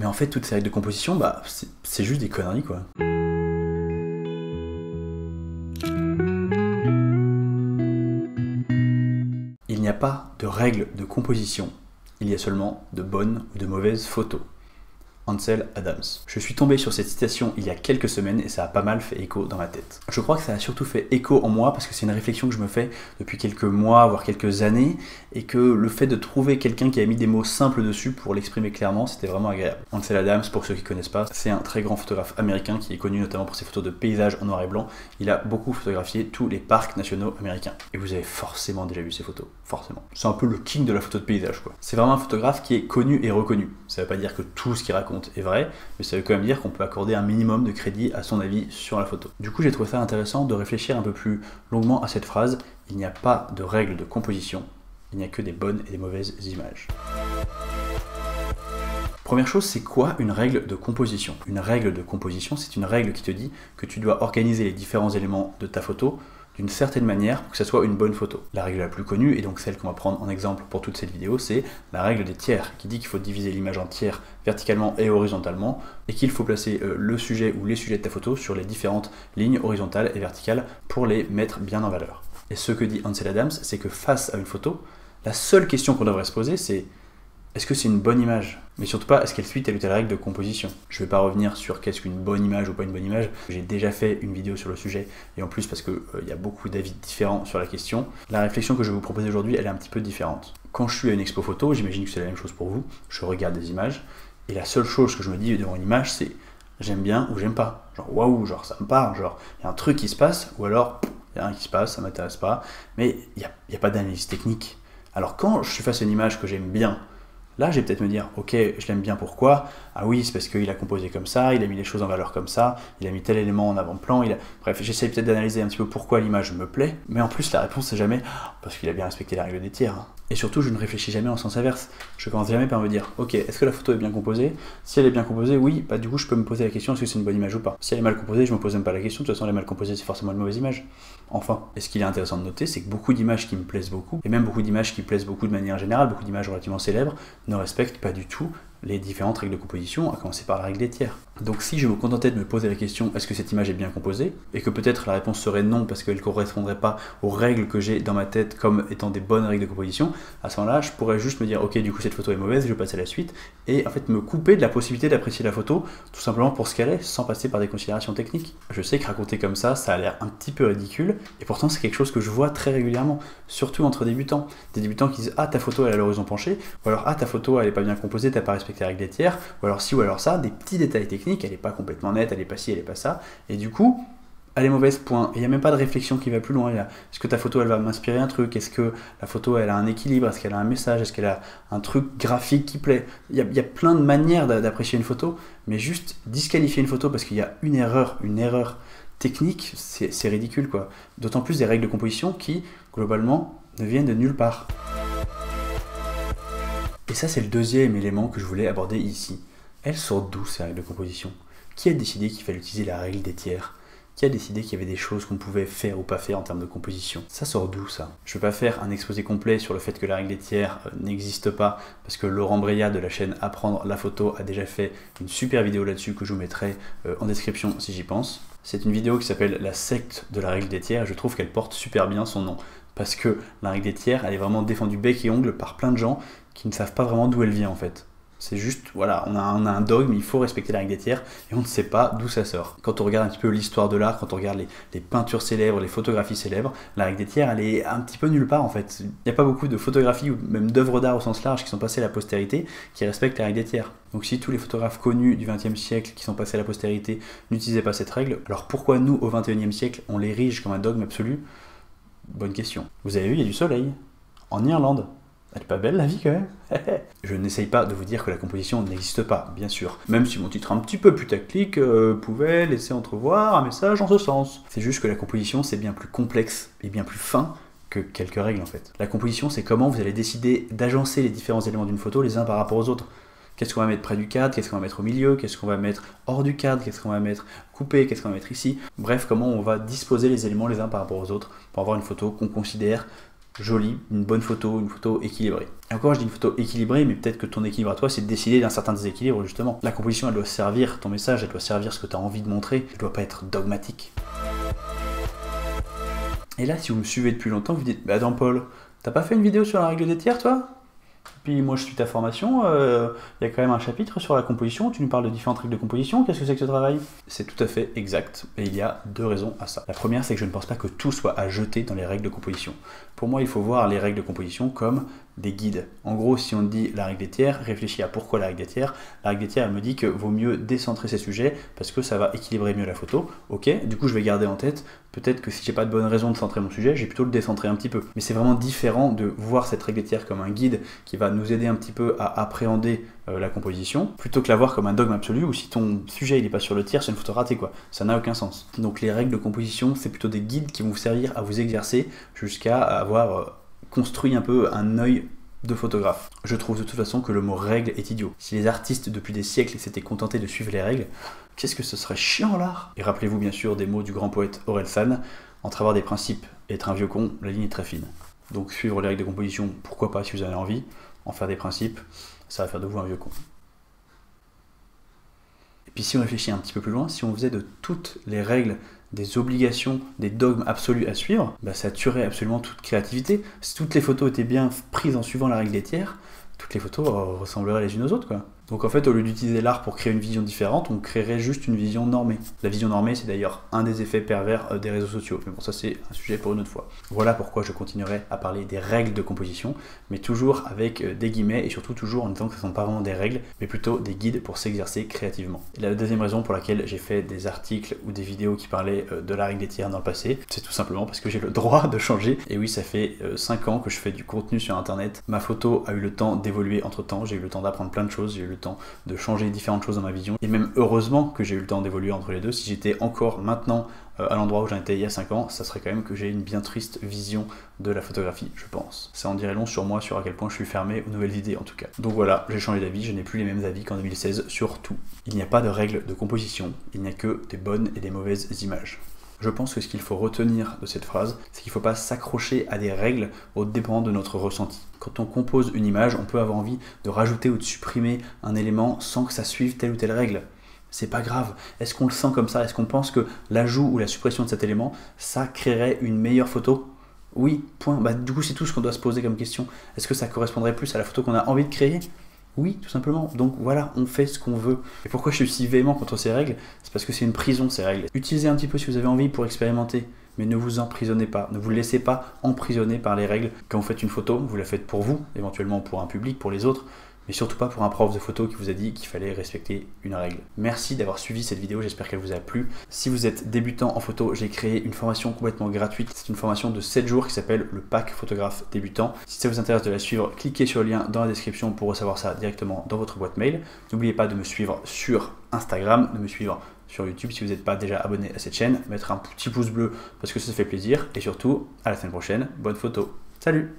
Mais en fait, toutes ces règles de composition, bah, c'est juste des conneries, quoi. Il n'y a pas de règles de composition, il y a seulement de bonnes ou de mauvaises photos. Ansel Adams. Je suis tombé sur cette citation il y a quelques semaines et ça a pas mal fait écho dans ma tête. Je crois que ça a surtout fait écho en moi parce que c'est une réflexion que je me fais depuis quelques mois, voire quelques années, et que le fait de trouver quelqu'un qui a mis des mots simples dessus pour l'exprimer clairement, c'était vraiment agréable. Ansel Adams, pour ceux qui ne connaissent pas, c'est un très grand photographe américain qui est connu notamment pour ses photos de paysages en noir et blanc. Il a beaucoup photographié tous les parcs nationaux américains. Et vous avez forcément déjà vu ses photos, forcément. C'est un peu le king de la photo de paysage, quoi. C'est vraiment un photographe qui est connu et reconnu. Ça veut pas dire que tout ce qu'il raconte est vrai, mais ça veut quand même dire qu'on peut accorder un minimum de crédit à son avis sur la photo. Du coup, j'ai trouvé ça intéressant de réfléchir un peu plus longuement à cette phrase « Il n'y a pas de règles de composition, il n'y a que des bonnes et des mauvaises images ». Première chose, c'est quoi une règle de composition? Une règle de composition, c'est une règle qui te dit que tu dois organiser les différents éléments de ta photo d'une certaine manière pour que ça soit une bonne photo. La règle la plus connue, et donc celle qu'on va prendre en exemple pour toute cette vidéo, c'est la règle des tiers, qui dit qu'il faut diviser l'image en tiers verticalement et horizontalement, et qu'il faut placer le sujet ou les sujets de ta photo sur les différentes lignes horizontales et verticales pour les mettre bien en valeur. Et ce que dit Ansel Adams, c'est que face à une photo, la seule question qu'on devrait se poser, c'est est-ce que c'est une bonne image? Mais surtout pas, est-ce qu'elle suit telle ou telle règle de composition? Je ne vais pas revenir sur qu'est-ce qu'une bonne image ou pas une bonne image. J'ai déjà fait une vidéo sur le sujet, et en plus parce qu'il y a beaucoup d'avis différents sur la question. La réflexion que je vais vous proposer aujourd'hui, elle est un petit peu différente. Quand je suis à une expo photo, j'imagine que c'est la même chose pour vous, je regarde des images, et la seule chose que je me dis devant une image, c'est j'aime bien ou j'aime pas. Genre waouh, genre ça me parle, genre il y a un truc qui se passe, ou alors il y a rien qui se passe, ça m'intéresse pas, mais il n'y a pas d'analyse technique. Alors quand je suis face à une image que j'aime bien, là, je vais peut-être me dire, ok, je l'aime bien, pourquoi? Ah oui, c'est parce qu'il a composé comme ça, il a mis les choses en valeur comme ça, il a mis tel élément en avant-plan, bref, j'essaie peut-être d'analyser un petit peu pourquoi l'image me plaît, mais en plus, la réponse, c'est jamais parce qu'il a bien respecté la règle des tiers. Et surtout, je ne réfléchis jamais en sens inverse. Je commence jamais par me dire, ok, est-ce que la photo est bien composée? Si elle est bien composée, oui, bah du coup, je peux me poser la question, est-ce que c'est une bonne image ou pas? Si elle est mal composée, je me pose même pas la question, de toute façon, elle est mal composée, c'est forcément une mauvaise image. Enfin, et ce qu'il est intéressant de noter, c'est que beaucoup d'images qui me plaisent beaucoup, et même beaucoup d'images qui plaisent beaucoup de manière générale, beaucoup d'images relativement célèbres, ne respectent pas du tout les différentes règles de composition, à commencer par la règle des tiers. Donc si je me contentais de me poser la question est-ce que cette image est bien composée, et que peut-être la réponse serait non parce qu'elle ne correspondrait pas aux règles que j'ai dans ma tête comme étant des bonnes règles de composition, à ce moment-là je pourrais juste me dire ok du coup cette photo est mauvaise, je vais passer à la suite, et en fait me couper de la possibilité d'apprécier la photo tout simplement pour ce qu'elle est, sans passer par des considérations techniques. Je sais que raconter comme ça a l'air un petit peu ridicule, et pourtant c'est quelque chose que je vois très régulièrement, surtout entre débutants. Des débutants qui disent ah ta photo elle a l'horizon penché, ou alors ah ta photo elle est pas bien composée, t'as pas respecté la règle des tiers, ou alors ci ou alors ça, des petits détails techniques, elle est pas complètement nette, elle est pas ci, elle est pas ça, et du coup, elle est mauvaise, point. Et il n'y a même pas de réflexion qui va plus loin. Est-ce que ta photo elle va m'inspirer un truc? Est-ce que la photo elle a un équilibre? Est-ce qu'elle a un message? Est-ce qu'elle a un truc graphique qui plaît? Il y a plein de manières d'apprécier une photo, mais juste disqualifier une photo parce qu'il y a une erreur technique, c'est ridicule quoi. D'autant plus des règles de composition qui, globalement, ne viennent de nulle part. Et ça, c'est le deuxième élément que je voulais aborder ici. Elles sortent d'où ces règles de composition? Qui a décidé qu'il fallait utiliser la règle des tiers? Qui a décidé qu'il y avait des choses qu'on pouvait faire ou pas faire en termes de composition? Ça sort d'où ça? Je ne vais pas faire un exposé complet sur le fait que la règle des tiers n'existe pas, parce que Laurent Breillat de la chaîne Apprendre la photo a déjà fait une super vidéo là-dessus que je vous mettrai en description si j'y pense. C'est une vidéo qui s'appelle La secte de la règle des tiers, et je trouve qu'elle porte super bien son nom. Parce que la règle des tiers, elle est vraiment défendue bec et ongle par plein de gens qui ne savent pas vraiment d'où elle vient en fait. C'est juste, voilà, on a un dogme, il faut respecter la règle des tiers, et on ne sait pas d'où ça sort. Quand on regarde un petit peu l'histoire de l'art, quand on regarde les peintures célèbres, les photographies célèbres, la règle des tiers, elle est un petit peu nulle part en fait. Il n'y a pas beaucoup de photographies ou même d'œuvres d'art au sens large qui sont passées à la postérité qui respectent la règle des tiers. Donc si tous les photographes connus du XXe siècle qui sont passés à la postérité n'utilisaient pas cette règle, alors pourquoi nous, au XXIe siècle, on l'érige comme un dogme absolu? Bonne question. Vous avez vu, il y a du soleil. En Irlande. Elle est pas belle la vie quand même? Je n'essaye pas de vous dire que la composition n'existe pas, bien sûr. Même si mon titre un petit peu putaclic pouvait laisser entrevoir un message en ce sens. C'est juste que la composition c'est bien plus complexe et bien plus fin que quelques règles en fait. La composition c'est comment vous allez décider d'agencer les différents éléments d'une photo les uns par rapport aux autres. Qu'est-ce qu'on va mettre près du cadre, qu'est-ce qu'on va mettre au milieu, qu'est-ce qu'on va mettre hors du cadre, qu'est-ce qu'on va mettre coupé, qu'est-ce qu'on va mettre ici. Bref, comment on va disposer les éléments les uns par rapport aux autres pour avoir une photo qu'on considère jolie, une bonne photo, une photo équilibrée. Et encore, je dis une photo équilibrée, mais peut-être que ton équilibre à toi, c'est de décider d'un certain déséquilibre, justement. La composition, elle doit servir ton message, elle doit servir ce que tu as envie de montrer, elle ne doit pas être dogmatique. Et là, si vous me suivez depuis longtemps, vous dites, bah attends Paul, t'as pas fait une vidéo sur la règle des tiers, toi? Puis moi je suis ta formation, il y a quand même un chapitre sur la composition, tu nous parles de différentes règles de composition, qu'est-ce que c'est que ce travail? C'est tout à fait exact, et il y a 2 raisons à ça. La première, c'est que je ne pense pas que tout soit à jeter dans les règles de composition. Pour moi, il faut voir les règles de composition comme des guides. En gros, si on dit la règle des tiers, réfléchis à pourquoi la règle des tiers. La règle des tiers, elle me dit que vaut mieux décentrer ces sujets parce que ça va équilibrer mieux la photo. Ok, du coup je vais garder en tête, peut-être que si j'ai pas de bonne raison de centrer mon sujet, j'ai plutôt le décentrer un petit peu. Mais c'est vraiment différent de voir cette règle des tiers comme un guide qui va nous aider un petit peu à appréhender la composition, plutôt que la voir comme un dogme absolu où si ton sujet il est pas sur le tiers, c'est une photo ratée quoi. Ça n'a aucun sens. Donc les règles de composition, c'est plutôt des guides qui vont vous servir à vous exercer jusqu'à avoir construit un peu un œil de photographe. Je trouve de toute façon que le mot règle est idiot. Si les artistes depuis des siècles s'étaient contentés de suivre les règles, qu'est-ce que ce serait chiant l'art? Et rappelez-vous bien sûr des mots du grand poète Orelsan, entre avoir des principes et être un vieux con, la ligne est très fine. Donc suivre les règles de composition, pourquoi pas si vous en avez envie, en faire des principes, ça va faire de vous un vieux con. Et puis si on réfléchit un petit peu plus loin, si on faisait de toutes les règles des obligations, des dogmes absolus à suivre, bah ça tuerait absolument toute créativité. Si toutes les photos étaient bien prises en suivant la règle des tiers, toutes les photos ressembleraient les unes aux autres, quoi. Donc en fait, au lieu d'utiliser l'art pour créer une vision différente, on créerait juste une vision normée. La vision normée, c'est d'ailleurs un des effets pervers des réseaux sociaux. Mais bon, ça c'est un sujet pour une autre fois. Voilà pourquoi je continuerai à parler des règles de composition, mais toujours avec des guillemets, et surtout toujours en disant que ce ne sont pas vraiment des règles, mais plutôt des guides pour s'exercer créativement. Et la deuxième raison pour laquelle j'ai fait des articles ou des vidéos qui parlaient de la règle des tiers dans le passé, c'est tout simplement parce que j'ai le droit de changer. Et oui, ça fait 5 ans que je fais du contenu sur Internet. Ma photo a eu le temps d'évoluer entre temps, j'ai eu le temps d'apprendre plein de choses, j'ai eu le temps de changer différentes choses dans ma vision, et même heureusement que j'ai eu le temps d'évoluer entre les deux. Si j'étais encore maintenant à l'endroit où j'en étais il y a 5 ans, ça serait quand même que j'ai une bien triste vision de la photographie, je pense. Ça en dirait long sur moi, sur à quel point je suis fermé aux nouvelles idées en tout cas. Donc voilà, j'ai changé d'avis, je n'ai plus les mêmes avis qu'en 2016 sur tout. Il n'y a pas de règles de composition, il n'y a que des bonnes et des mauvaises images. Je pense que ce qu'il faut retenir de cette phrase, c'est qu'il ne faut pas s'accrocher à des règles au dépend de notre ressenti. Quand on compose une image, on peut avoir envie de rajouter ou de supprimer un élément sans que ça suive telle ou telle règle. C'est pas grave. Est-ce qu'on le sent comme ça? Est-ce qu'on pense que l'ajout ou la suppression de cet élément, ça créerait une meilleure photo? Oui, point. Bah, du coup, c'est tout ce qu'on doit se poser comme question. Est-ce que ça correspondrait plus à la photo qu'on a envie de créer? Oui, tout simplement. Donc voilà, on fait ce qu'on veut. Et pourquoi je suis si véhément contre ces règles? C'est parce que c'est une prison, ces règles. Utilisez un petit peu si vous avez envie pour expérimenter, mais ne vous emprisonnez pas. Ne vous laissez pas emprisonner par les règles. Quand vous faites une photo, vous la faites pour vous, éventuellement pour un public, pour les autres, mais surtout pas pour un prof de photo qui vous a dit qu'il fallait respecter une règle. Merci d'avoir suivi cette vidéo, j'espère qu'elle vous a plu. Si vous êtes débutant en photo, j'ai créé une formation complètement gratuite. C'est une formation de 7 jours qui s'appelle le pack photographe débutant. Si ça vous intéresse de la suivre, cliquez sur le lien dans la description pour recevoir ça directement dans votre boîte mail. N'oubliez pas de me suivre sur Instagram, de me suivre sur YouTube si vous n'êtes pas déjà abonné à cette chaîne, mettre un petit pouce bleu parce que ça fait plaisir, et surtout, à la semaine prochaine, bonne photo. Salut!